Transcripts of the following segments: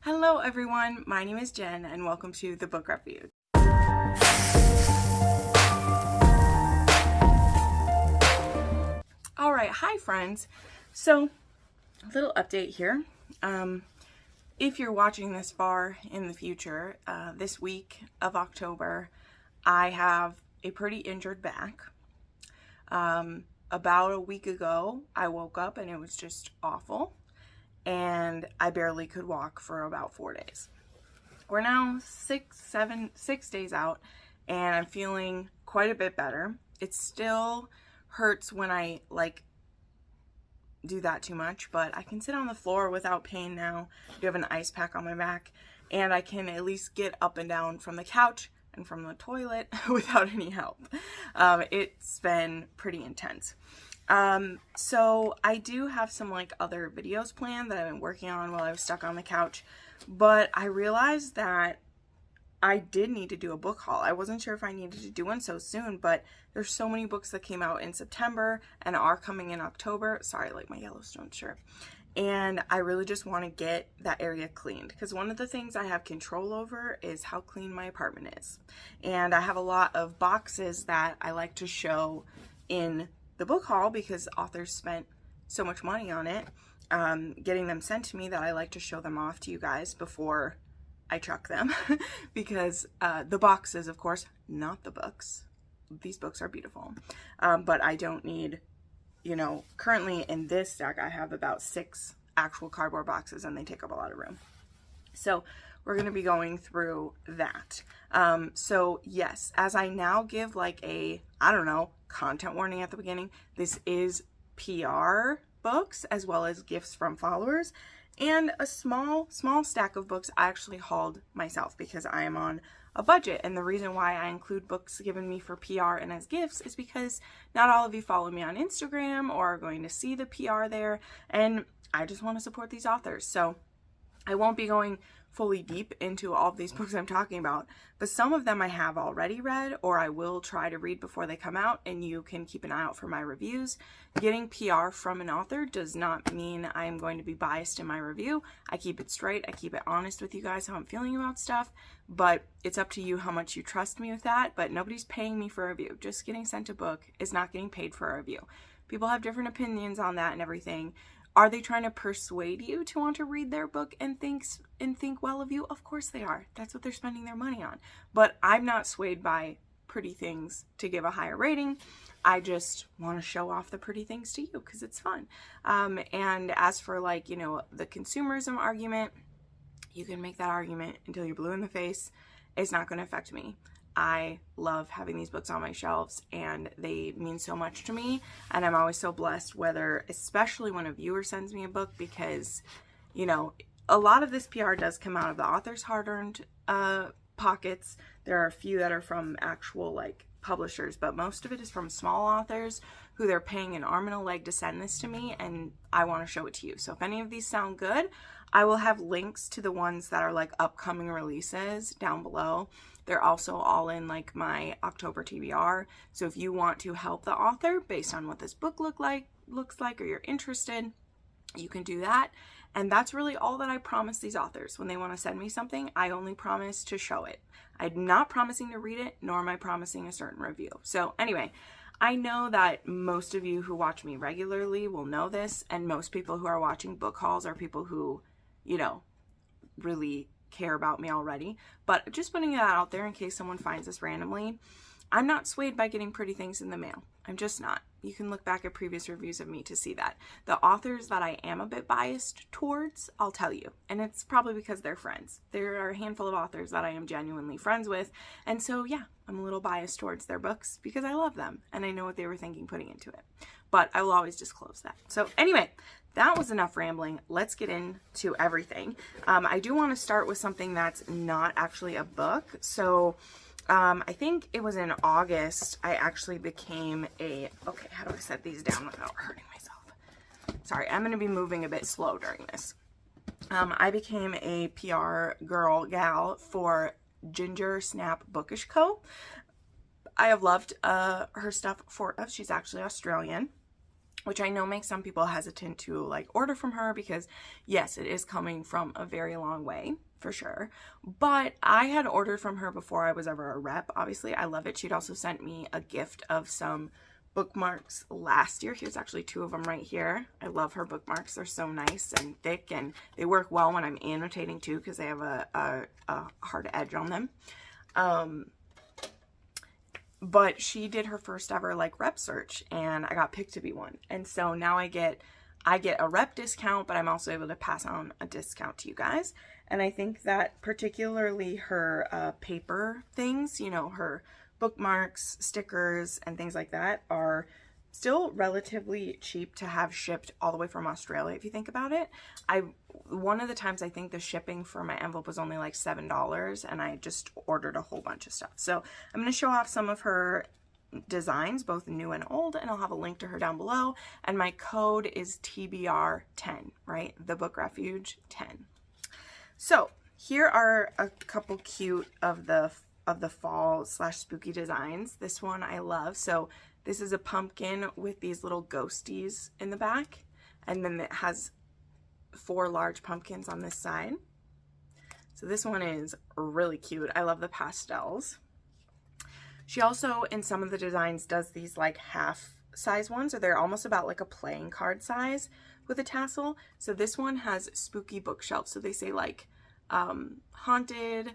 Hello everyone, my name is Jen and welcome to the Book Review. Alright, hi friends. So, a little update here. If you're watching this far in the future, this week of October, I have a pretty injured back. About a week ago, I woke up and it was just awful. And I barely could walk for about 4 days. We're now 6 days out and I'm feeling quite a bit better. It still hurts when I do that too much, but I can sit on the floor without pain now. I do have an ice pack on my back and I can at least get up and down from the couch and from the toilet without any help. It's been pretty intense. So I do have some other videos planned that I've been working on while I was stuck on the couch, but I realized that I did need to do a book haul. I wasn't sure if I needed to do one so soon, but there's so many books that came out in September and are coming in October. Sorry, my Yellowstone shirt. And I really just want to get that area cleaned because one of the things I have control over is how clean my apartment is. And I have a lot of boxes that I like to show in the book haul because authors spent so much money on it, getting them sent to me, that I like to show them off to you guys before I chuck them because the boxes, of course, not the books. These books are beautiful, but I don't need, currently in this stack I have about 6 actual cardboard boxes and they take up a lot of room. So we're going to be going through that. So yes, as I now give content warning at the beginning, this is PR books as well as gifts from followers and a small stack of books I actually hauled myself because I am on a budget. And the reason why I include books given me for PR and as gifts is because not all of you follow me on Instagram or are going to see the PR there, and I just want to support these authors. So I won't be going fully deep into all of these books I'm talking about, but some of them I have already read or I will try to read before they come out, and you can keep an eye out for my reviews. Getting PR from an author does not mean I am going to be biased in my review. I keep it straight, I keep it honest with you guys how I'm feeling about stuff, but it's up to you how much you trust me with that. But nobody's paying me for a review. Just getting sent a book is not getting paid for a review. People have different opinions on that and everything. Are they trying to persuade you to want to read their book and think well of you? Of course they are. That's what they're spending their money on. But I'm not swayed by pretty things to give a higher rating. I just want to show off the pretty things to you because it's fun. And as for the consumerism argument, you can make that argument until you're blue in the face. It's not going to affect me. I love having these books on my shelves and they mean so much to me, and I'm always so blessed especially when a viewer sends me a book, because a lot of this PR does come out of the author's hard-earned pockets. There are a few that are from actual publishers, but most of it is from small authors who they're paying an arm and a leg to send this to me, and I want to show it to you. So if any of these sound good, I will have links to the ones that are upcoming releases down below. They're also all in my October TBR. So if you want to help the author based on what this book looks like, or you're interested, you can do that. And that's really all that I promise these authors. When they want to send me something, I only promise to show it. I'm not promising to read it, nor am I promising a certain review. So anyway, I know that most of you who watch me regularly will know this, and most people who are watching book hauls are people who, really care about me already. But just putting that out there in case someone finds this randomly, I'm not swayed by getting pretty things in the mail. I'm just not. You can look back at previous reviews of me to see that. The authors that I am a bit biased towards, I'll tell you. And it's probably because they're friends. There are a handful of authors that I am genuinely friends with. And so, yeah, I'm a little biased towards their books because I love them and I know what they were thinking putting into it. But I will always disclose that. So anyway, that was enough rambling. Let's get into everything. I do want to start with something that's not actually a book. So I think it was in August, I actually became okay, how do I set these down without hurting myself? Sorry, I'm going to be moving a bit slow during this. I became a PR gal for Ginger Snap Bookish Co. I have loved her stuff she's actually Australian. which I know makes some people hesitant to like order from her because yes, it is coming from a very long way for sure. But I had ordered from her before I was ever a rep. Obviously, I love it. She'd also sent me a gift of some bookmarks last year. Here's actually 2 of them right here. I love her bookmarks. They're so nice and thick, and they work well when I'm annotating too because they have a hard edge on them. But she did her first ever like rep search, and I got picked to be one. And so now I get a rep discount, but I'm also able to pass on a discount to you guys. And I think that particularly her paper things, you know, her bookmarks, stickers, and things like that are still relatively cheap to have shipped all the way from Australia, if you think about it. One of the times I think the shipping for my envelope was only like $7, and I just ordered a whole bunch of stuff. So I'm going to show off some of her designs, both new and old, and I'll have a link to her down below. And my code is TBR10, right? The Book Refuge 10. So here are a couple cute of the fall / spooky designs. This one I love. So this is a pumpkin with these little ghosties in the back, and then it has 4 large pumpkins on this side. So this one is really cute. I love the pastels. She also, in some of the designs, does these like half size ones, so they're almost about like a playing card size with a tassel. So this one has spooky bookshelves. So they say like haunted,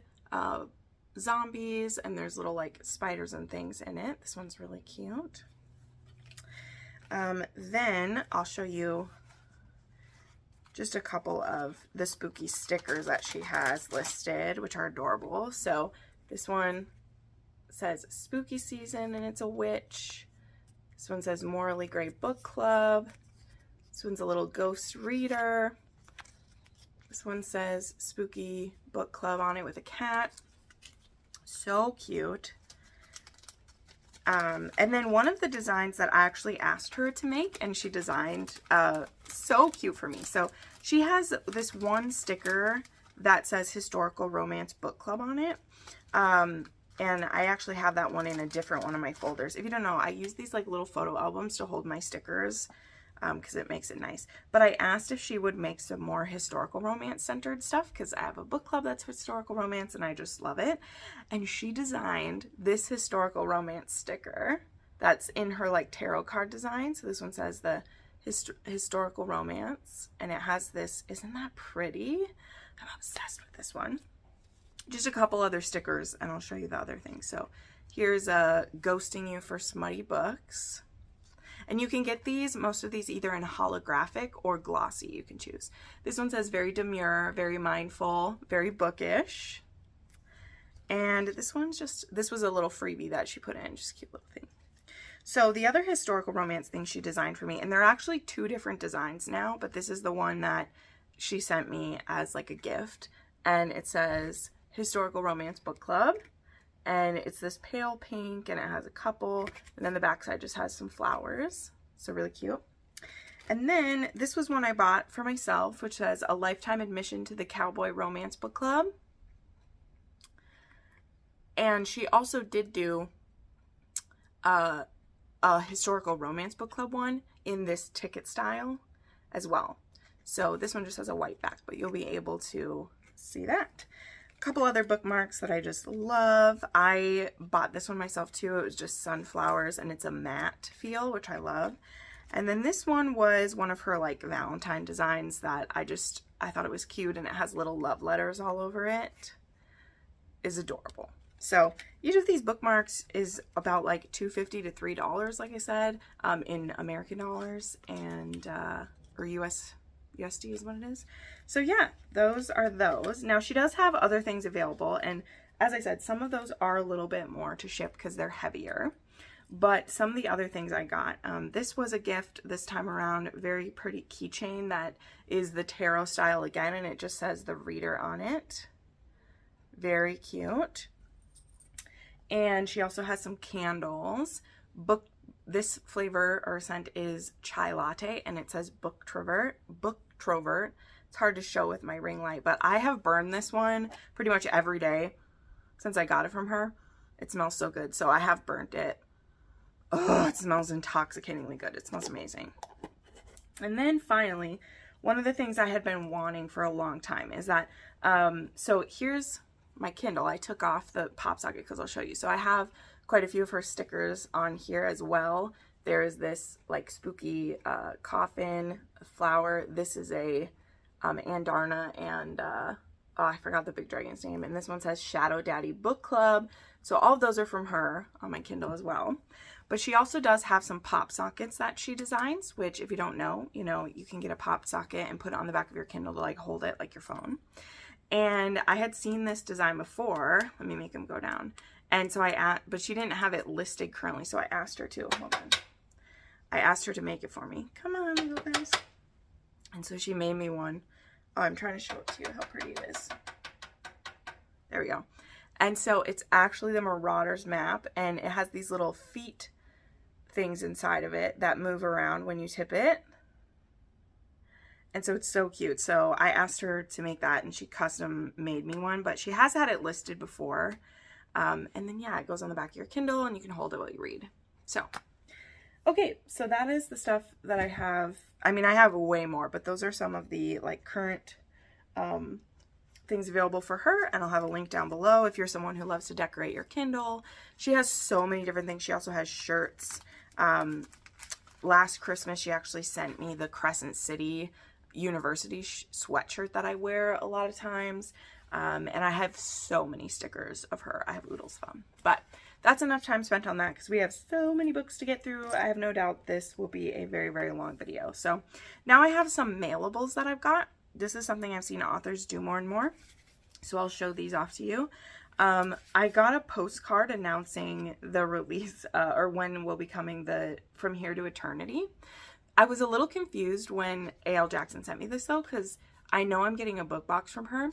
zombies, and there's little like spiders and things in it. This one's really cute. Then I'll show you just a couple of the spooky stickers that she has listed, which are adorable. So this one says spooky season and it's a witch. This one says morally great book club. This one's a little ghost reader. This one says spooky book club on it with a cat. So cute. And then one of the designs that I actually asked her to make, and she designed so cute for me. So she has this one sticker that says historical romance book club on it. And I actually have that one in a different one of my folders. If you don't know, I use these like little photo albums to hold my stickers because it makes it nice. But I asked if she would make some more historical romance centered stuff because I have a book club that's historical romance and I just love it. And she designed this historical romance sticker that's in her like tarot card design. So this one says the historical romance, and it has this, isn't that pretty? I'm obsessed with this one. Just a couple other stickers and I'll show you the other things. So here's ghosting you for smutty books. And you can get these, most of these, either in holographic or glossy, you can choose. This one says very demure, very mindful, very bookish. And this one's just, this was a little freebie that she put in, just a cute little thing. So the other historical romance thing she designed for me, and there are actually 2 different designs now, but this is the one that she sent me as like a gift. And it says historical romance book club. And it's this pale pink, and it has a couple, and then the backside just has some flowers. So really cute. And then this was one I bought for myself, which says a lifetime admission to the Cowboy Romance Book Club. And she also did do a historical romance book club one in this ticket style as well. So this one just has a white back, but you'll be able to see that. Couple other bookmarks that I just love. I bought this one myself too. It was just sunflowers and it's a matte feel, which I love. And then this one was one of her like Valentine designs that I thought it was cute, and it has little love letters all over it. Is adorable. So each of these bookmarks is about like $2.50 to $3, like I said, in American dollars, and or USD is what it is. So yeah, those are those. Now she does have other things available, and as I said, some of those are a little bit more to ship because they're heavier. But some of the other things I got, this was a gift this time around, very pretty keychain that is the tarot style again, and it just says the reader on it. Very cute. And she also has some candles. This flavor or scent is chai latte, and it says book trovert. It's hard to show with my ring light, but I have burned this one pretty much every day since I got it from her. It smells so good, so I have burnt it Oh, it smells intoxicatingly good. It smells amazing. And then finally, one of the things I had been wanting for a long time is that, so here's my Kindle. I took off the pop socket because I'll show you. So I have quite a few of her stickers on here as well. There's this like spooky coffin flower. This is a Andarna and oh, I forgot the big dragon's name. And this one says Shadow Daddy Book Club. So all of those are from her on my Kindle as well. But she also does have some pop sockets that she designs, which if you don't know, you know, you can get a pop socket and put it on the back of your Kindle to like hold it like your phone. And I had seen this design before. Let me make them go down. And so but she didn't have it listed currently. So I asked her to, hold on. I asked her to make it for me. Come on, little guys. And so she made me one. Oh, I'm trying to show it to you how pretty it is. There we go. And so it's actually the Marauders map, and it has these little feet things inside of it that move around when you tip it. And so it's so cute. So I asked her to make that, and she custom made me one, but she has had it listed before. And then, yeah, it goes on the back of your Kindle, and you can hold it while you read. So, okay, so that is the stuff that I have. I mean, I have way more, but those are some of the like current things available for her, and I'll have a link down below if you're someone who loves to decorate your Kindle. She has so many different things. She also has shirts. Last Christmas, she actually sent me the Crescent City University sweatshirt that I wear a lot of times. And I have so many stickers of her. I have oodles of them. But that's enough time spent on that because we have so many books to get through. I have no doubt this will be a very, very long video. So now I have some mailables that I've got. This is something I've seen authors do more and more. So I'll show these off to you. I got a postcard announcing the release or when will be coming the From Here to Eternity. I was a little confused when A.L. Jackson sent me this though, because I know I'm getting a book box from her.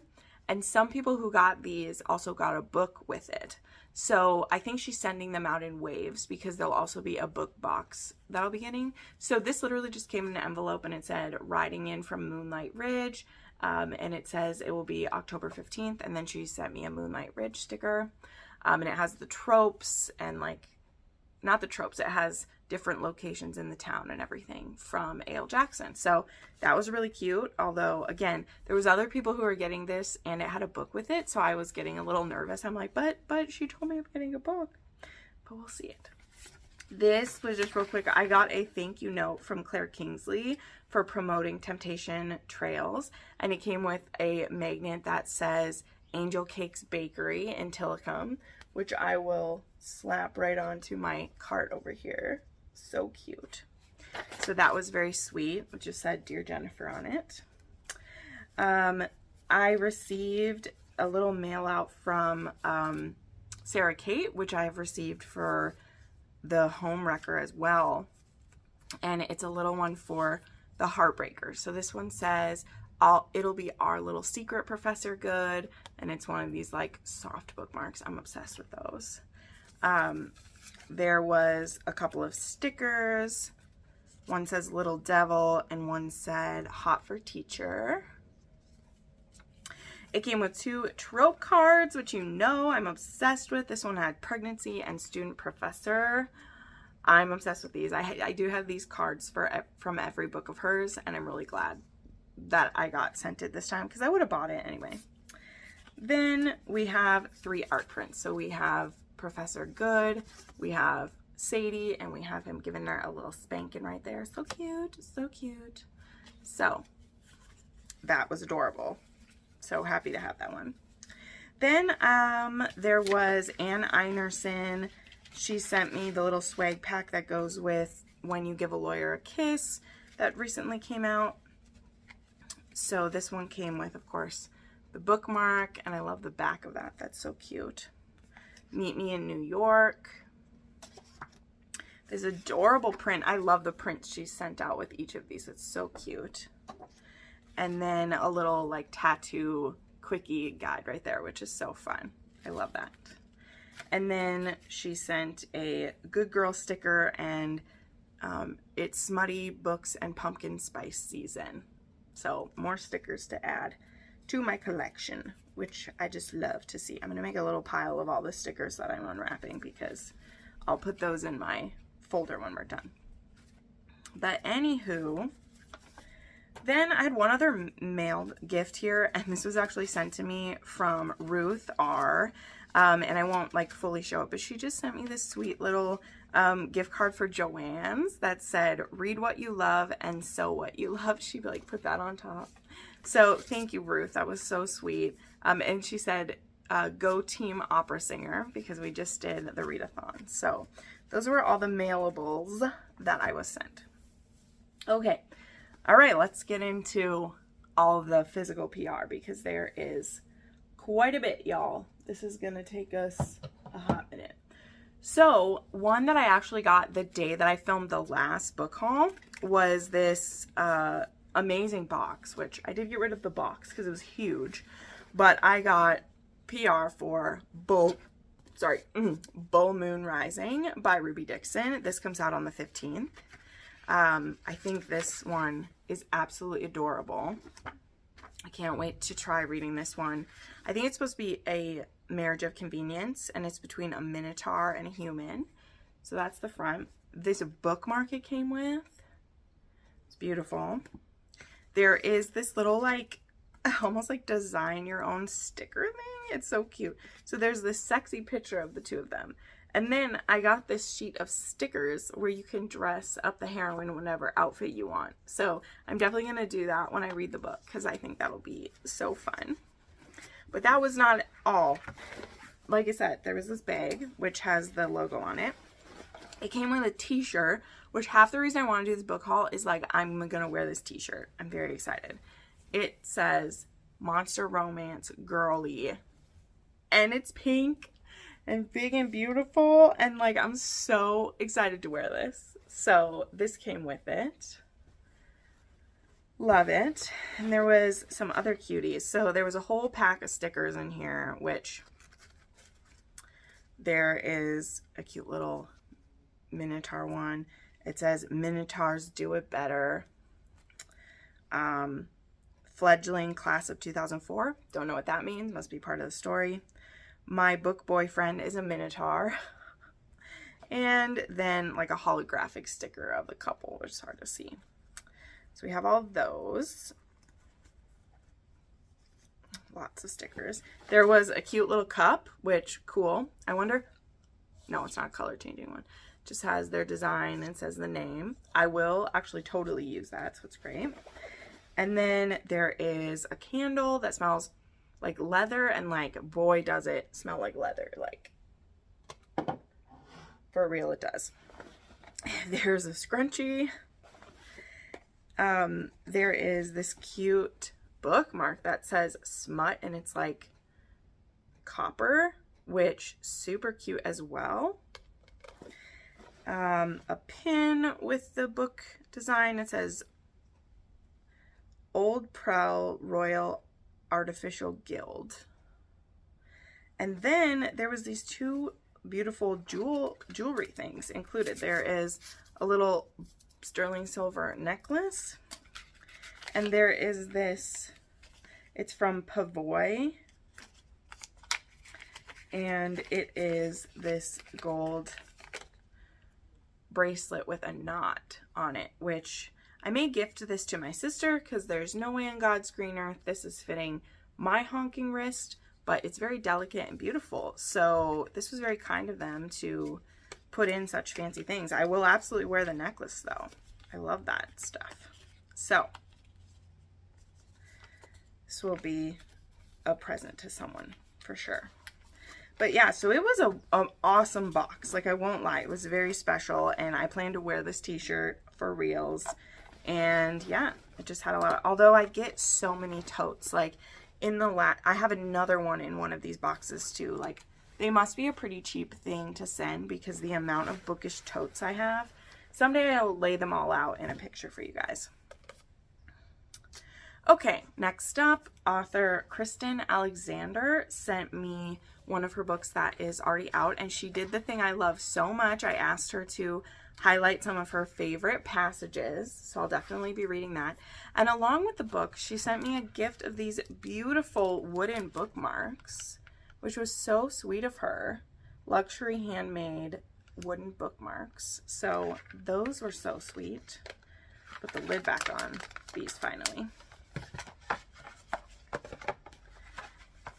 And some people who got these also got a book with it. So I think she's sending them out in waves because there'll also be a book box that I'll be getting. So this literally just came in an envelope and it said Riding In from Moonlight Ridge. And it says it will be October 15th. And then she sent me a Moonlight Ridge sticker. And it has the tropes and like, not the tropes, it has different locations in the town and everything from A.L. Jackson. So that was really cute. Although again, there was other people who were getting this and it had a book with it. So I was getting a little nervous. I'm like, but she told me I'm getting a book, but we'll see it. This was just real quick. I got a thank you note from Claire Kingsley for promoting Temptation Trails. And it came with a magnet that says Angel Cakes Bakery in Tillicum, which I will slap right onto my cart over here. So cute. So that was very sweet. It just said Dear Jennifer on it. I received a little mail out from Sarah Kate, which I have received for the Home Wrecker as well. And it's a little one for the Heartbreakers. So this one says, it'll be our little secret, Professor Good. And it's one of these like soft bookmarks. I'm obsessed with those. There was a couple of stickers. One says Little Devil and one said Hot for Teacher. It came with 2 trope cards, which you know I'm obsessed with. This one had Pregnancy and Student Professor. I'm obsessed with these. I do have these cards from every book of hers, and I'm really glad that I got sent it this time because I would have bought it anyway. Then we have 3 art prints. So we have Professor Good, we have Sadie, and we have him giving her a little spanking right there. So cute, so cute. So that was adorable. So happy to have that one. Then there was Ann Einerson. She sent me the little swag pack that goes with When You Give a Lawyer a Kiss that recently came out. So this one came with, of course, the bookmark, and I love the back of that. That's so cute. Meet Me in New York. This adorable print. I love the prints she sent out with each of these. It's so cute. And then a little like tattoo quickie guide right there, which is so fun. I love that. And then she sent a Good Girl sticker, and it's Smutty Books and Pumpkin Spice Season. So more stickers to add to my collection, which I just love to see. I'm going to make a little pile of all the stickers that I'm unwrapping because I'll put those in my folder when we're done. But anywho, then I had one other mailed gift here, and this was actually sent to me from Ruth R. And I won't like fully show it, but she just sent me this sweet little gift card for Joann's that said, read what you love and sew what you love. She like put that on top. So thank you, Ruth. That was so sweet. And she said, go team opera singer, because we just did the readathon. So those were all the mailables that I was sent. Okay. All right, let's get into all of the physical PR, because there is quite a bit, y'all. This is going to take us a hot minute. So one that I actually got the day that I filmed the last book haul was this amazing box, which I did get rid of the box because it was huge, but I got PR for Bull Moon Rising by Ruby Dixon. This comes out on the 15th. I think this one is absolutely adorable. I can't wait to try reading this one. I think it's supposed to be a marriage of convenience, and it's between a minotaur and a human. So that's the front. This bookmark it came with. It's beautiful. There is this little like almost like design your own sticker thing. It's so cute. So there's this sexy picture of the two of them. And then I got this sheet of stickers where you can dress up the heroine in whatever outfit you want. So I'm definitely going to do that when I read the book, because I think that'll be so fun. But that was not all. Like I said, there was this bag, which has the logo on it. It came with a t-shirt, which half the reason I want to do this book haul is like, I'm going to wear this t-shirt. I'm very excited. It says Monster Romance Girly. And it's pink and big and beautiful, and like I'm so excited to wear this. So this came with it. Love it. And there was some other cuties. So there was a whole pack of stickers in here, which there is a cute little Minotaur one. It says Minotaurs Do It Better. Fledgling class of 2004. Don't know what that means. Must be part of the story. My book boyfriend is a Minotaur. And then like a holographic sticker of the couple, which is hard to see. So we have all those. Lots of stickers. There was a cute little cup, which cool. I wonder, no, it's not a color changing one. It just has their design and says the name. I will actually totally use that, so it's great. And then there is a candle that smells like leather, and like, boy, does it smell like leather. Like, for real, it does. There's a scrunchie. There is this cute bookmark that says smut, and it's like copper, which super cute as well. A pin with the book design. It says Old Prowl Royal Artificial Guild. And then there was these two beautiful jewelry things included. There is a little sterling silver necklace, and there is this, it's from Pavoy, and it is this gold bracelet with a knot on it, which I may gift this to my sister, because there's no way in God's green earth this is fitting my honking wrist, but it's very delicate and beautiful. So this was very kind of them to put in such fancy things. I will absolutely wear the necklace though. I love that stuff. So this will be a present to someone for sure. But yeah, so it was an awesome box. Like, I won't lie, it was very special, and I plan to wear this t-shirt for reals. And yeah, it just had a lot. Although I get so many totes, like in the I have another one in one of these boxes too. Like, they must be a pretty cheap thing to send, because the amount of bookish totes I have. Someday I'll lay them all out in a picture for you guys. Okay, next up, author Kristen Alexander sent me one of her books that is already out, and she did the thing I love so much. I asked her to highlight some of her favorite passages, so I'll definitely be reading that. And along with the book, she sent me a gift of these beautiful wooden bookmarks, which was so sweet of her. Luxury handmade wooden bookmarks. So those were so sweet. Put the lid back on these finally.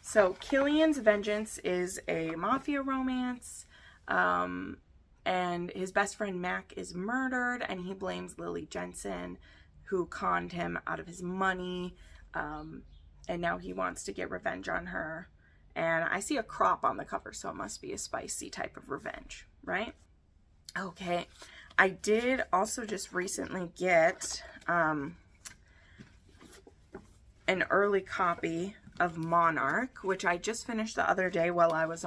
So Killian's Vengeance is a mafia romance. And his best friend Mac is murdered, and he blames Lily Jensen, who conned him out of his money, and now he wants to get revenge on her. And I see a crop on the cover, so it must be a spicy type of revenge, right? Okay, I did also just recently get an early copy of Monarch, which I just finished the other day while I was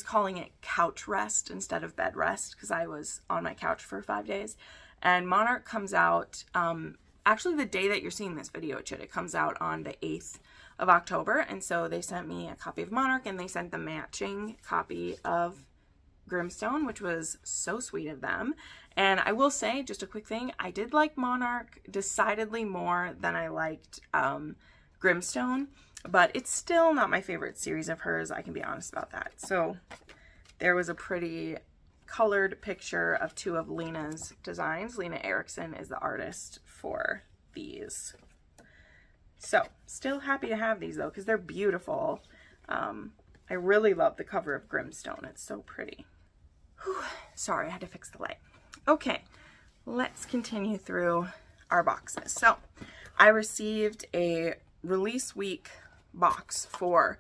calling it couch rest instead of bed rest because I was on my couch for 5 days. And Monarch comes out, actually the day that you're seeing this video, it comes out on the 8th of October. And so they sent me a copy of Monarch, and they sent the matching copy of Grimstone, which was so sweet of them. And I will say, just a quick thing, I did like Monarch decidedly more than I liked Grimstone. But it's still not my favorite series of hers, I can be honest about that. So there was a pretty colored picture of 2 of Lena's designs. Lena Erickson is the artist for these. So still happy to have these though, because they're beautiful. I really love the cover of Grimstone. It's so pretty. Whew. Sorry, I had to fix the light. Okay, let's continue through our boxes. So I received a release week box for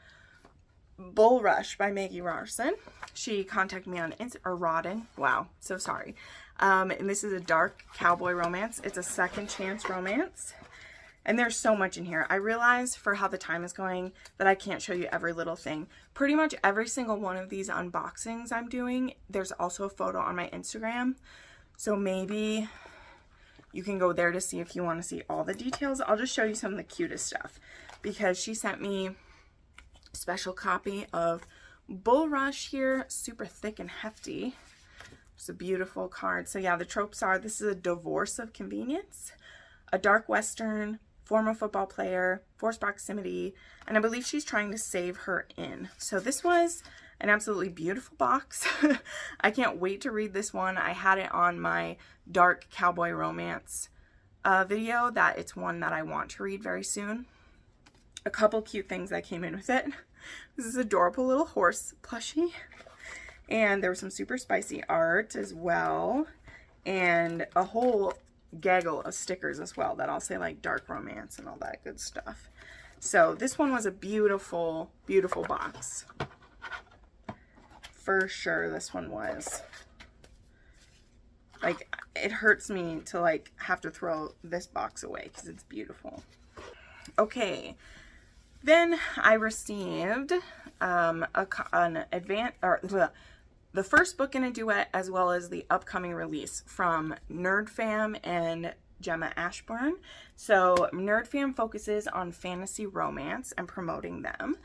Bull Rush by Maggie Rarson. She contacted me on Rodden. Wow, so sorry. And this is a dark cowboy romance. It's a second chance romance. And there's so much in here. I realize for how the time is going that I can't show you every little thing. Pretty much every single one of these unboxings I'm doing, there's also a photo on my Instagram. So maybe you can go there to see if you want to see all the details. I'll just show you some of the cutest stuff because she sent me a special copy of Bull Rush here, super thick and hefty. It's a beautiful card. So yeah, the tropes are, this is a divorce of convenience, a dark Western, former football player, forced proximity, and I believe she's trying to save her in. So this was an absolutely beautiful box. I can't wait to read this one. I had it on my dark cowboy romance video that it's one that I want to read very soon. A couple cute things that came in with it. This is adorable little horse plushie. And there was some super spicy art as well. And a whole gaggle of stickers as well that all say like dark romance and all that good stuff. So this one was a beautiful, beautiful box. For sure this one was. Like, it hurts me to like have to throw this box away because it's beautiful. Okay. Then I received the first book in a duet as well as the upcoming release from Nerd Fam and Gemma Ashburn. So Nerd Fam focuses on fantasy romance and promoting them.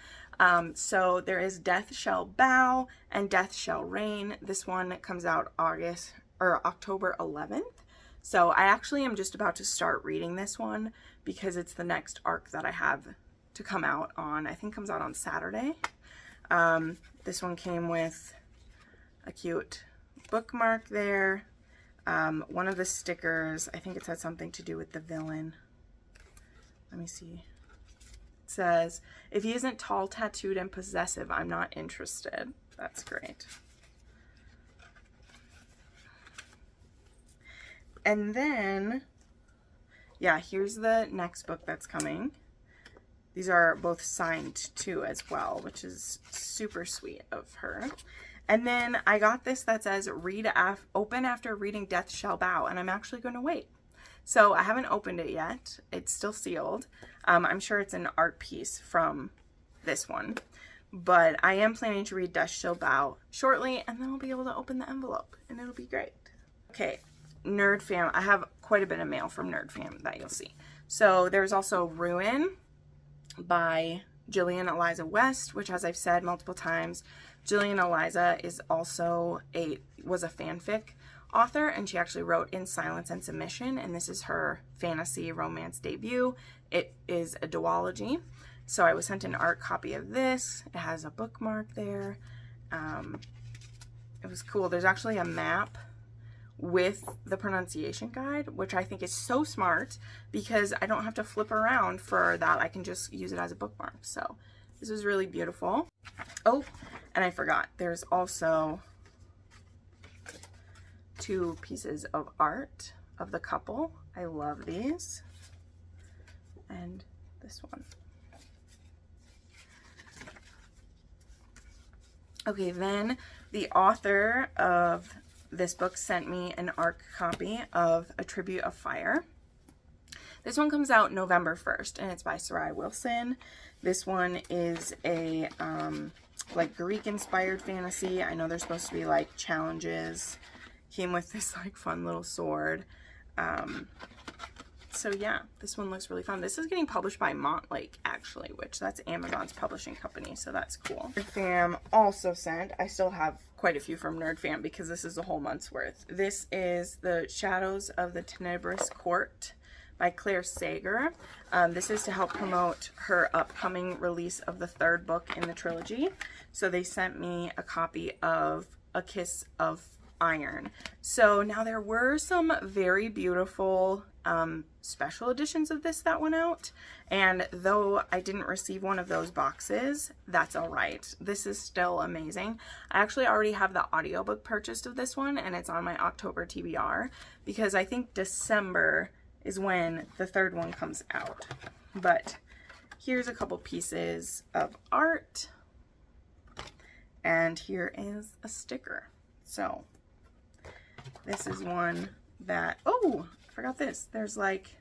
So there is Death Shall Bow and Death Shall Reign. This one comes out October 11th. So I actually am just about to start reading this one because it's the next arc that I have to come out on. I think comes out on Saturday. This one came with a cute bookmark there. One of the stickers, I think it had something to do with the villain. Let me see. It says, if he isn't tall, tattooed, and possessive, I'm not interested. That's great. And then, yeah, here's the next book that's coming. These are both signed too as well, which is super sweet of her. And then I got this that says open after reading Death Shall Bow, and I'm actually going to wait. So I haven't opened it yet. It's still sealed. I'm sure it's an art piece from this one. But I am planning to read Death Shall Bow shortly, and then I'll be able to open the envelope, and it'll be great. Okay, Nerd Fam. I have quite a bit of mail from Nerd Fam that you'll see. So there's also Ruin by Jillian Eliza West, which, as I've said multiple times, Jillian Eliza is also was a fanfic author, and she actually wrote In Silence and Submission, and this is her fantasy romance debut. It is a duology. So I was sent an art copy of this. It has a bookmark there. it was cool. There's actually a map with the pronunciation guide, which I think is so smart because I don't have to flip around for that. I can just use it as a bookmark. So this is really beautiful. Oh, and I forgot, there's also 2 pieces of art of the couple. I love these. And this one. Okay, then the author of this book sent me an ARC copy of A Tribute of Fire. This one comes out November 1st, and it's by Sarai Wilson. This one is a like Greek-inspired fantasy. I know there's supposed to be like challenges. Came with this like fun little sword. So yeah, this one looks really fun. This is getting published by Montlake, actually, which that's Amazon's publishing company, so that's cool. Nerdfam also sent, I still have quite a few from Nerdfam because this is a whole month's worth. This is The Shadows of the Tenebrous Court by Claire Sager. This is to help promote her upcoming release of the 3rd book in the trilogy. So they sent me a copy of A Kiss of Iron. So now there were some very beautiful special editions of this that went out, and though I didn't receive one of those boxes, that's all right. This is still amazing. I actually already have the audiobook purchased of this one, and it's on my October TBR because I think December is when the 3rd one comes out. But here's a couple pieces of art, and here is a sticker. So this is one that, oh, I forgot this. There's like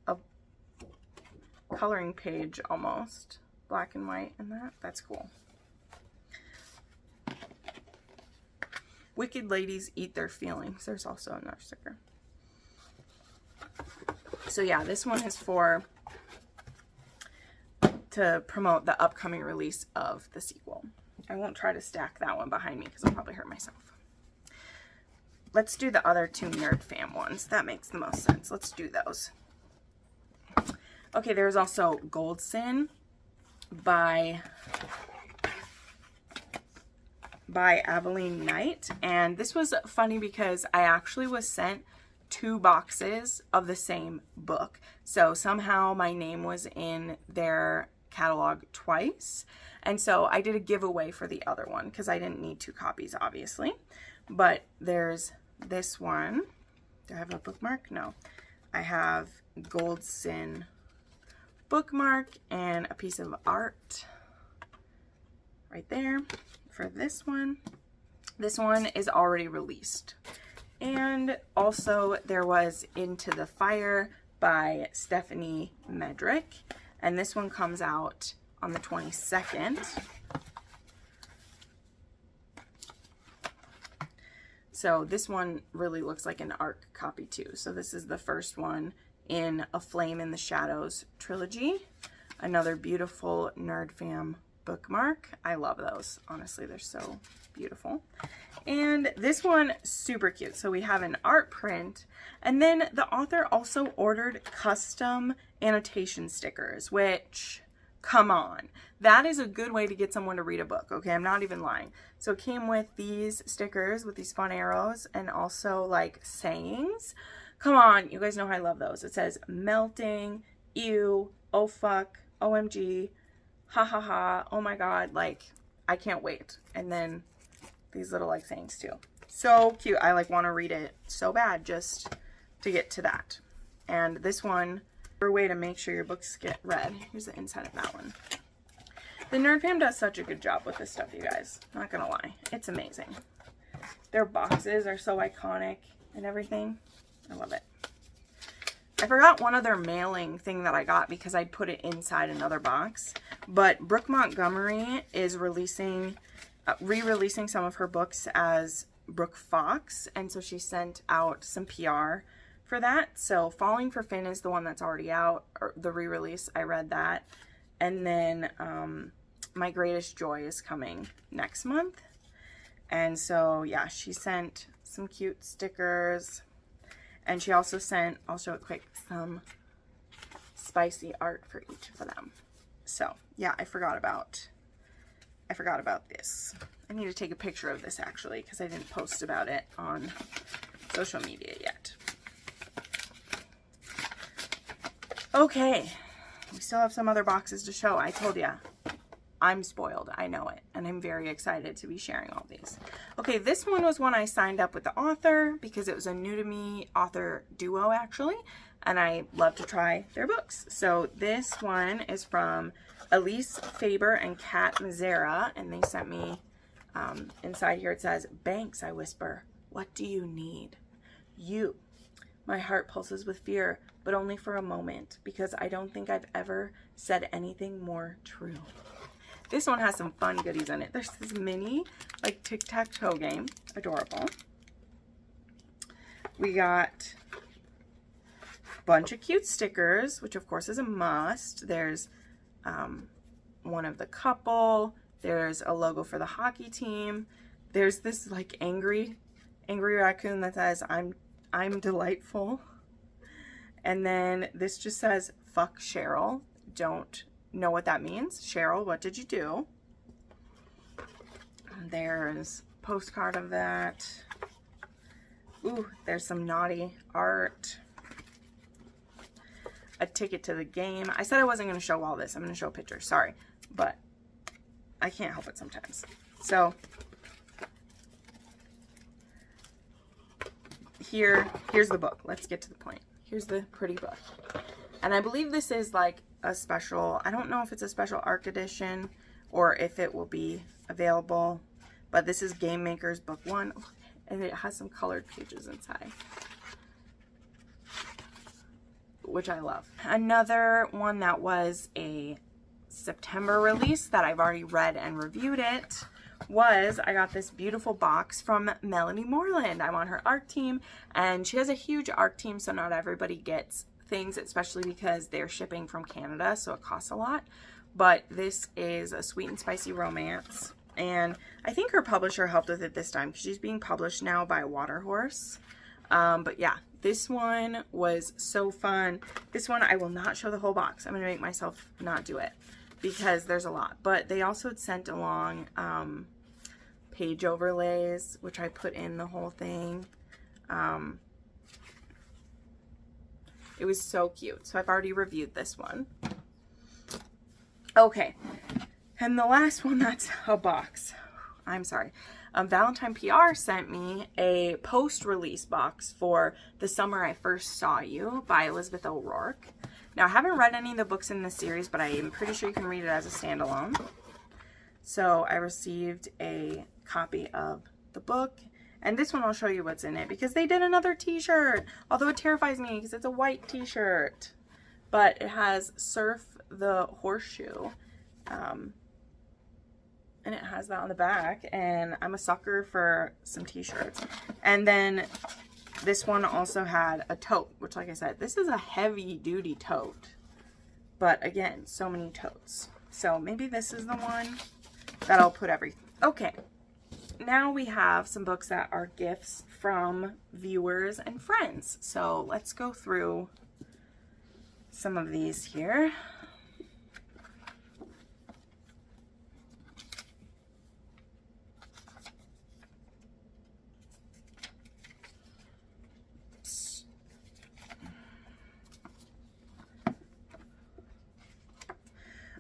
a coloring page almost, black and white in that. That's cool. Wicked Ladies Eat Their Feelings. There's also another sticker. So yeah, this one is to promote the upcoming release of the sequel. I won't try to stack that one behind me because I'll probably hurt myself. Let's do the other 2 Nerdfam ones. That makes the most sense. Let's do those. Okay, there's also Goldson by Aveline Knight. And this was funny because I actually was sent 2 boxes of the same book. So somehow my name was in their catalog twice. And so I did a giveaway for the other one because I didn't need 2 copies, obviously. But there's this one. Do I have a bookmark? No. I have Goldson bookmark and a piece of art right there for this one. This one is already released. And also there was Into the Fire by Stephanie Medrick. And this one comes out on the 22nd. So this one really looks like an ARC copy too. So this is the first one in A Flame in the Shadows trilogy. Another beautiful Nerdfam bookmark. I love those. Honestly, they're so beautiful. And this one, super cute. So we have an art print, and then the author also ordered custom annotation stickers, which, come on, that is a good way to get someone to read a book. Okay, I'm not even lying. So it came with these stickers with these fun arrows and also like sayings. Come on, you guys know how I love those. It says melting, ew, oh fuck, OMG, ha ha ha, oh my god, like I can't wait. And then these little like sayings too. So cute. I like want to read it so bad just to get to that. And this one, a way to make sure your books get read. Here's the inside of that one. The Nerdfam does such a good job with this stuff, you guys. Not gonna lie. It's amazing. Their boxes are so iconic and everything. I love it. I forgot one other mailing thing that I got because I put it inside another box. But Brooke Montgomery is re-releasing some of her books as Brooke Fox. And so she sent out some PR for that. So Falling for Finn is the one that's already out, or the re-release. I read that. And then My Greatest Joy is coming next month. And so yeah, she sent some cute stickers, and she also sent, I'll show it quick, some spicy art for each of them. So yeah, I forgot about I forgot about this. I need to take a picture of this actually because I didn't post about it on social media yet. Okay, we still have some other boxes to show. I told ya, I'm spoiled. I know it. And I'm very excited to be sharing all these. Okay, this one was one I signed up with the author because it was a new to me author duo actually. And I love to try their books. So this one is from Elise Faber and Kat Mazzara. And they sent me, inside here it says, "Banks," I whisper, "what do you need?" You. My heart pulses with fear, but only for a moment, because I don't think I've ever said anything more true. This one has some fun goodies in it. There's this mini, like, tic-tac-toe game. Adorable. We got a bunch of cute stickers, which of course is a must. There's one of the couple. There's a logo for the hockey team. There's this, like, angry raccoon that says, I'm delightful. And then this just says, "Fuck Cheryl." Don't know what that means. Cheryl, what did you do? There's a postcard of that. Ooh, there's some naughty art. A ticket to the game. I said I wasn't going to show all this. I'm going to show pictures. Sorry. But I can't help it sometimes. So here's the book. Let's get to the point. Here's the pretty book. And I believe this is like a special, I don't know if it's a special ARC edition or if it will be available, but this is Game Maker's book 1, and it has some colored pages inside, which I love. Another one that was a September release that I've already read and reviewed it was, I got this beautiful box from Melanie Moreland. I'm on her ARC team, and she has a huge ARC team, so not everybody gets things, especially because they're shipping from Canada, so it costs a lot. But this is a sweet and spicy romance, and I think her publisher helped with it this time because she's being published now by Waterhorse. But yeah, this one was so fun. This one, I will not show the whole box. I'm going to make myself not do it because there's a lot. But they also had sent along page overlays, which I put in the whole thing. It was so cute. So I've already reviewed this one. Okay. And the last one that's a box. I'm sorry. Valentine PR sent me a post-release box for The Summer I First Saw You by Elizabeth O'Rourke. Now, I haven't read any of the books in this series, but I am pretty sure you can read it as a standalone. So I received a copy of the book. And this one I'll show you what's in it because they did another t-shirt. Although it terrifies me because it's a white t-shirt. But it has Surf the Horseshoe. And it has that on the back. And I'm a sucker for some t-shirts. And then this one also had a tote, which, like I said, this is a heavy duty tote. But again, so many totes. So maybe this is the one that I'll put everything. Okay. Now we have some books that are gifts from viewers and friends. So let's go through some of these here.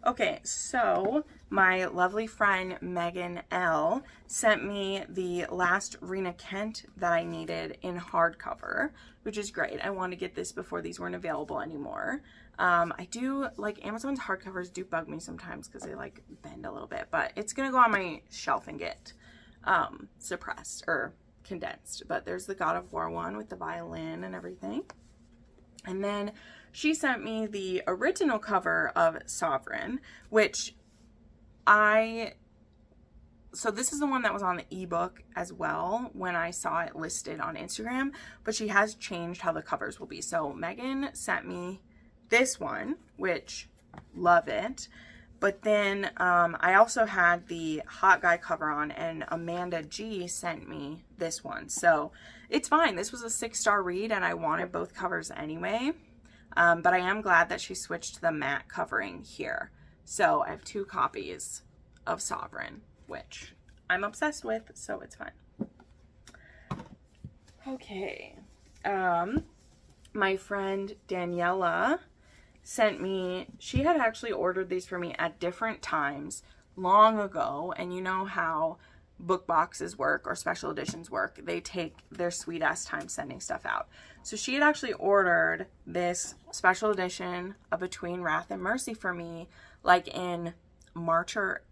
Okay, so my lovely friend Megan L sent me the last Rena Kent that I needed in hardcover, which is great. I wanted to get this before these weren't available anymore. I do, like, Amazon's hardcovers do bug me sometimes because they, like, bend a little bit, but it's going to go on my shelf and get suppressed or condensed. But there's the God of War one with the violin and everything. And then she sent me the original cover of Sovereign, which so this is the one that was on the ebook as well when I saw it listed on Instagram, but she has changed how the covers will be. So Megan sent me this one, which love it. But then I also had the Hot Guy cover on, and Amanda G sent me this one. So it's fine. This was a 6-star read, and I wanted both covers anyway. But I am glad that she switched to the matte covering here. So I have 2 copies of Sovereign, which I'm obsessed with, so it's fine. Okay. My friend Daniela sent me, she had actually ordered these for me at different times long ago, and you know how book boxes work or special editions work. They take their sweet ass time sending stuff out. So she had actually ordered this special edition of Between Wrath and Mercy for me like in March or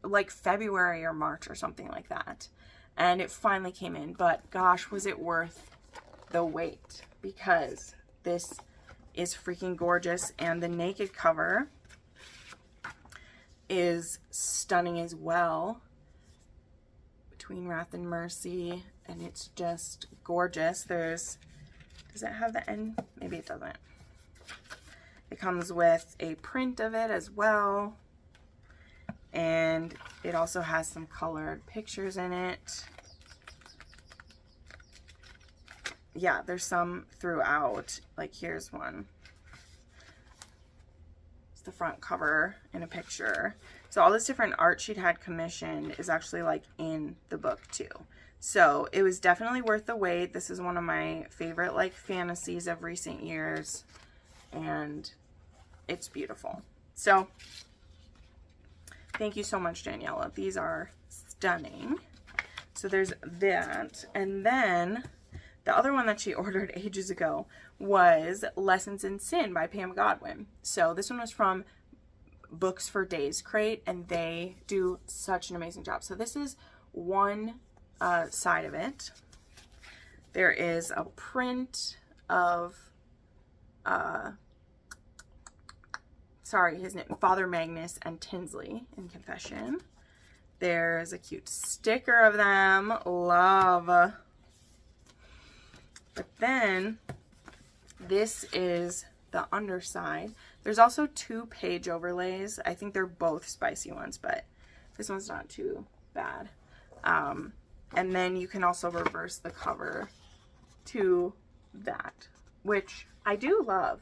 like February or March or something like that. And it finally came in, but gosh, was it worth the wait, because this is freaking gorgeous, and the naked cover is stunning as well. Between Wrath and Mercy, and it's just gorgeous. Does it have the end? Maybe it doesn't. It comes with a print of it as well, and it also has some colored pictures in it. Yeah, there's some throughout. Like here's one. It's the front cover in a picture. So all this different art she'd had commissioned is actually like in the book too. So it was definitely worth the wait. This is one of my favorite like fantasies of recent years, and it's beautiful. So thank you so much, Daniela. These are stunning. So there's that. And then the other one that she ordered ages ago was Lessons in Sin by Pam Godwin. So this one was from Books for Days Crate, and they do such an amazing job. So this is one side of it. There is a print of his name, Father Magnus and Tinsley in Confession. There's a cute sticker of them. Love. But then this is the underside. There's also 2 page overlays. I think they're both spicy ones, but this one's not too bad. And then you can also reverse the cover to that, which I do love.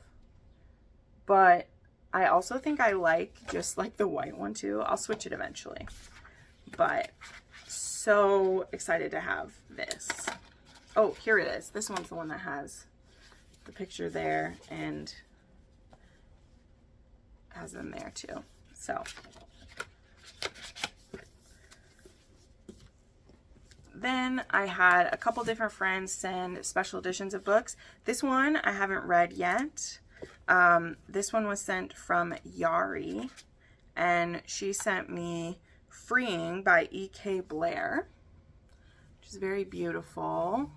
But I also think I like just like the white one too. I'll switch it eventually. But so excited to have this. Oh, here it is. This one's the one that has the picture there and has them there too. So then I had a couple different friends send special editions of books. This one I haven't read yet. This one was sent from Yari, and she sent me Freeing by E.K. Blair, which is very beautiful,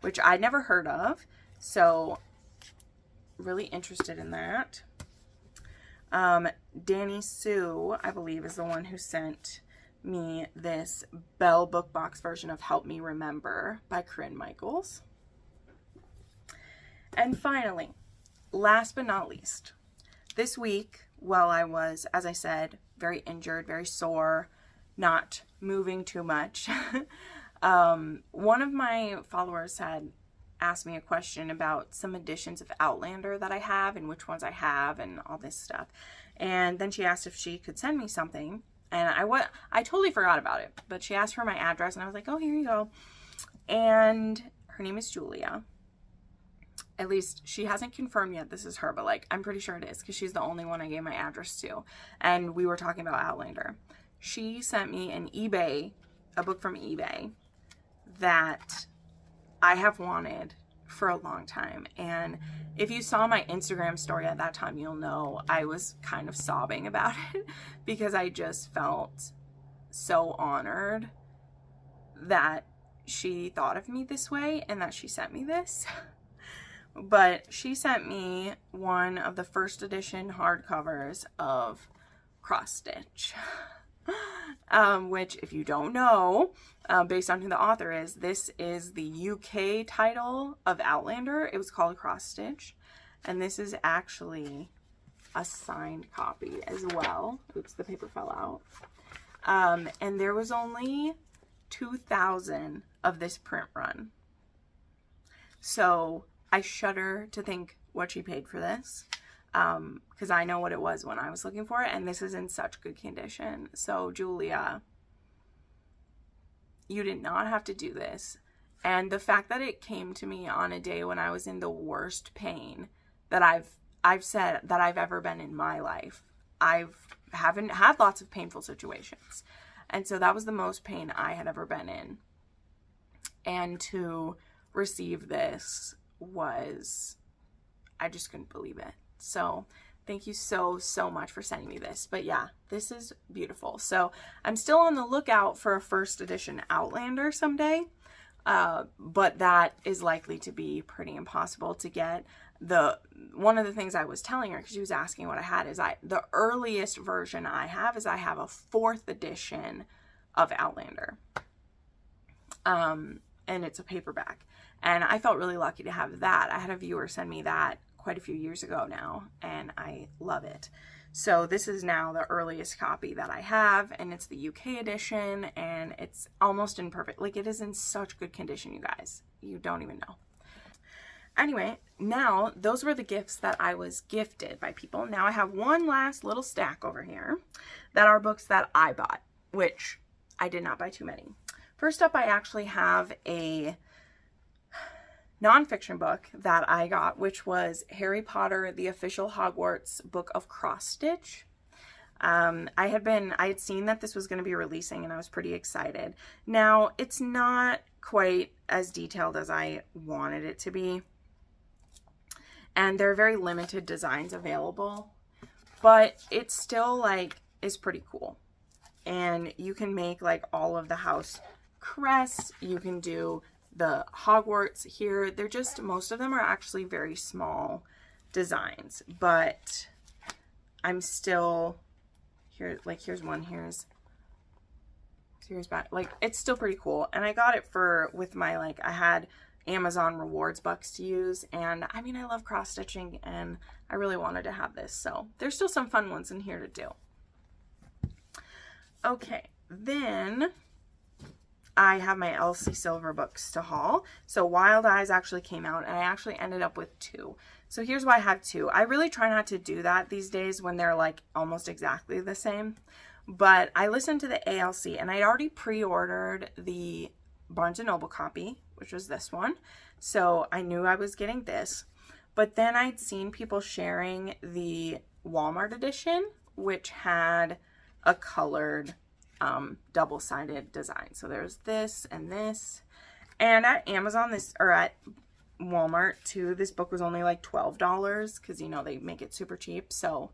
which I'd never heard of, so really interested in that. Danny Sue, I believe, is the one who sent me this Bell book box version of Help Me Remember by Corinne Michaels. And finally, last but not least, this week, while I was, as I said, very injured, very sore, not moving too much, one of my followers had asked me a question about some editions of Outlander that I have and which ones I have and all this stuff. And then she asked if she could send me something. And I totally forgot about it, but she asked for my address, and I was like, oh, here you go. And her name is Julia. At least she hasn't confirmed yet this is her, but like I'm pretty sure it is, because she's the only one I gave my address to. And we were talking about Outlander. She sent me a book from eBay that I have wanted for a long time. And if you saw my Instagram story at that time, you'll know I was kind of sobbing about it because I just felt so honored that she thought of me this way and that she sent me this. But she sent me one of the first edition hardcovers of Cross Stitch. Which, if you don't know, based on who the author is, this is the UK title of Outlander. It was called Cross Stitch, and this is actually a signed copy as well. Oops, the paper fell out. And there was only 2,000 of this print run. So I shudder to think what she paid for this. because I know what it was when I was looking for it, and this is in such good condition. So Julia, you did not have to do this. And the fact that it came to me on a day when I was in the worst pain that I've said that I've ever been in my life. Haven't had lots of painful situations. And so that was the most pain I had ever been in. And to receive this was, I just couldn't believe it. So thank you so, so much for sending me this. But yeah, this is beautiful. So I'm still on the lookout for a first edition Outlander someday. But that is likely to be pretty impossible to get. One of the things I was telling her, because she was asking what I had, is the earliest version I have is I have a 4th edition of Outlander. And it's a paperback. And I felt really lucky to have that. I had a viewer send me that quite a few years ago now, and I love it. So this is now the earliest copy that I have, and it's the UK edition, and it's almost in perfect, like, it is in such good condition, you guys. You don't even know. Anyway, now those were the gifts that I was gifted by people. Now I have one last little stack over here that are books that I bought, which I did not buy too many. First up, I actually have a nonfiction book that I got, which was Harry Potter, the Official Hogwarts Book of Cross-Stitch. I had seen that this was going to be releasing, and I was pretty excited. Now, it's not quite as detailed as I wanted it to be, and there are very limited designs available, but it still, like, is pretty cool. And you can make, like, all of the house crests. You can do the Hogwarts here. They're just, most of them are actually very small designs, but I'm still here, like, here's one, here's back, like, it's still pretty cool. And I got it with my, like, I had Amazon rewards bucks to use, and I mean, I love cross stitching, and I really wanted to have this, so there's still some fun ones in here to do. Okay, then I have my Elsie Silver books to haul. So Wild Eyes actually came out, and I actually ended up with 2. So here's why I have 2. I really try not to do that these days when they're, like, almost exactly the same. But I listened to the ALC, and I already pre-ordered the Barnes & Noble copy, which was this one. So I knew I was getting this. But then I'd seen people sharing the Walmart edition, which had a colored double-sided design. So there's this and this. And at Amazon, or at Walmart too, this book was only like $12 because, you know, they make it super cheap. So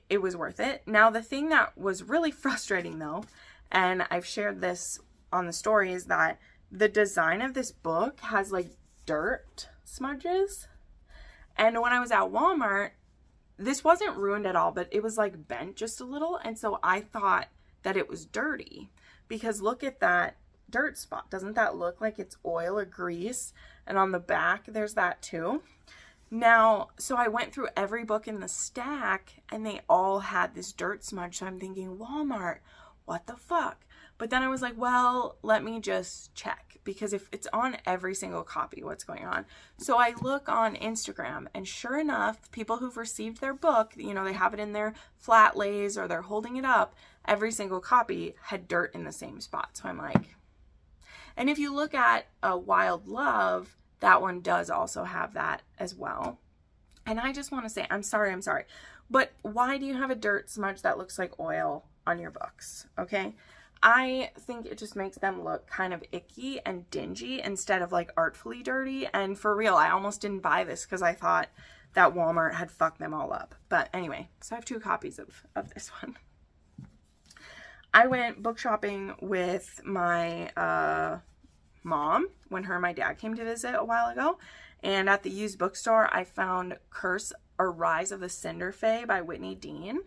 it was worth it. Now, the thing that was really frustrating though, and I've shared this on the story, is that the design of this book has like dirt smudges. And when I was at Walmart, this wasn't ruined at all, but it was like bent just a little. And so I thought that it was dirty, because look at that dirt spot. Doesn't that look like it's oil or grease? And on the back, there's that too. Now, so I went through every book in the stack, and they all had this dirt smudge. So I'm thinking, Walmart, what the fuck? But then I was like, well, let me just check, because if it's on every single copy, what's going on? So I look on Instagram, and sure enough, people who've received their book, you know, they have it in their flat lays or they're holding it up, every single copy had dirt in the same spot. So I'm like, and if you look at Wild Love, that one does also have that as well. And I just want to say, I'm sorry, but why do you have a dirt smudge that looks like oil on your books? Okay. I think it just makes them look kind of icky and dingy instead of like artfully dirty. And for real, I almost didn't buy this because I thought that Walmart had fucked them all up. But anyway, so I have 2 copies of this one. I went book shopping with my mom when her and my dad came to visit a while ago. And at the used bookstore, I found Curse or Rise of the Cinder Fae by Whitney Dean.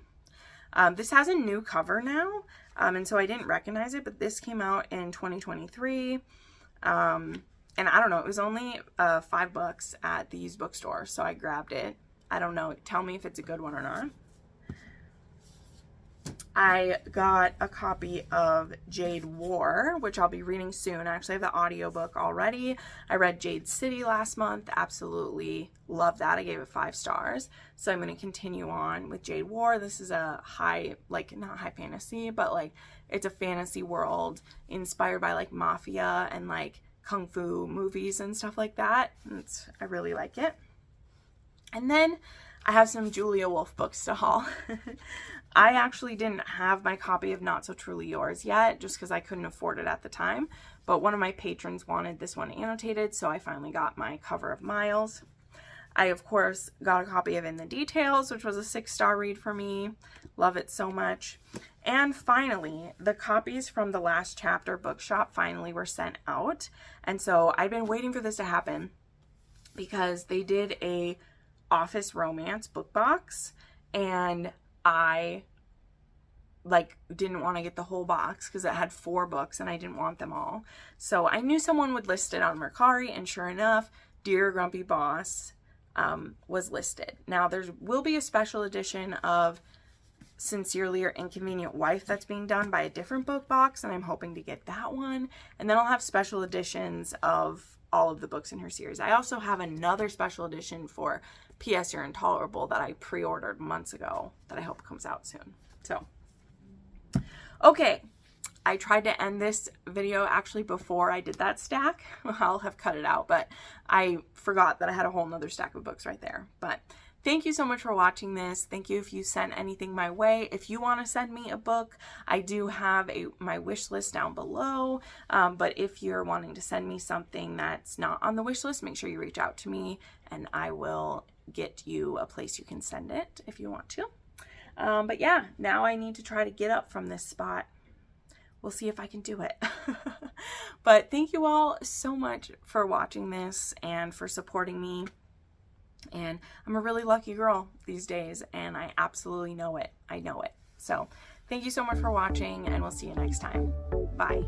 This has a new cover now, and so I didn't recognize it, but this came out in 2023, and I don't know, it was only $5 at the used bookstore, so I grabbed it. I don't know, tell me if it's a good one or not. I got a copy of Jade War, which I'll be reading soon. I actually have the audiobook already. I read Jade City last month. Absolutely love that. I gave it 5 stars. So I'm going to continue on with Jade War. This is a high, like, not high fantasy, but like it's a fantasy world inspired by like mafia and like kung fu movies and stuff like that. I really like it. And then I have some Julia Wolf books to haul. I actually didn't have my copy of Not So Truly Yours yet, just because I couldn't afford it at the time. But one of my patrons wanted this one annotated, so I finally got my cover of Miles. I, of course, got a copy of In the Details, which was a 6-star read for me. Love it so much. And finally, the copies from the Last Chapter bookshop finally were sent out. And so I've been waiting for this to happen because they did a office romance book box, and I like didn't want to get the whole box because it had 4 books and I didn't want them all. So I knew someone would list it on Mercari, and sure enough, Dear Grumpy Boss was listed. Now there will be a special edition of Sincerely Your Inconvenient Wife that's being done by a different book box, and I'm hoping to get that one. And then I'll have special editions of all of the books in her series. I also have another special edition for P.S. You're Intolerable that I pre-ordered months ago that I hope comes out soon. So, okay, I tried to end this video actually before I did that stack. I'll have cut it out, but I forgot that I had a whole nother stack of books right there. But thank you so much for watching this. Thank you if you sent anything my way. If you want to send me a book, I do have my wish list down below. But if you're wanting to send me something that's not on the wish list, make sure you reach out to me and I will get you a place you can send it if you want to. But yeah, now I need to try to get up from this spot. We'll see if I can do it. But thank you all so much for watching this and for supporting me. And I'm a really lucky girl these days, and I absolutely know it. I know it. So thank you so much for watching, and we'll see you next time. Bye.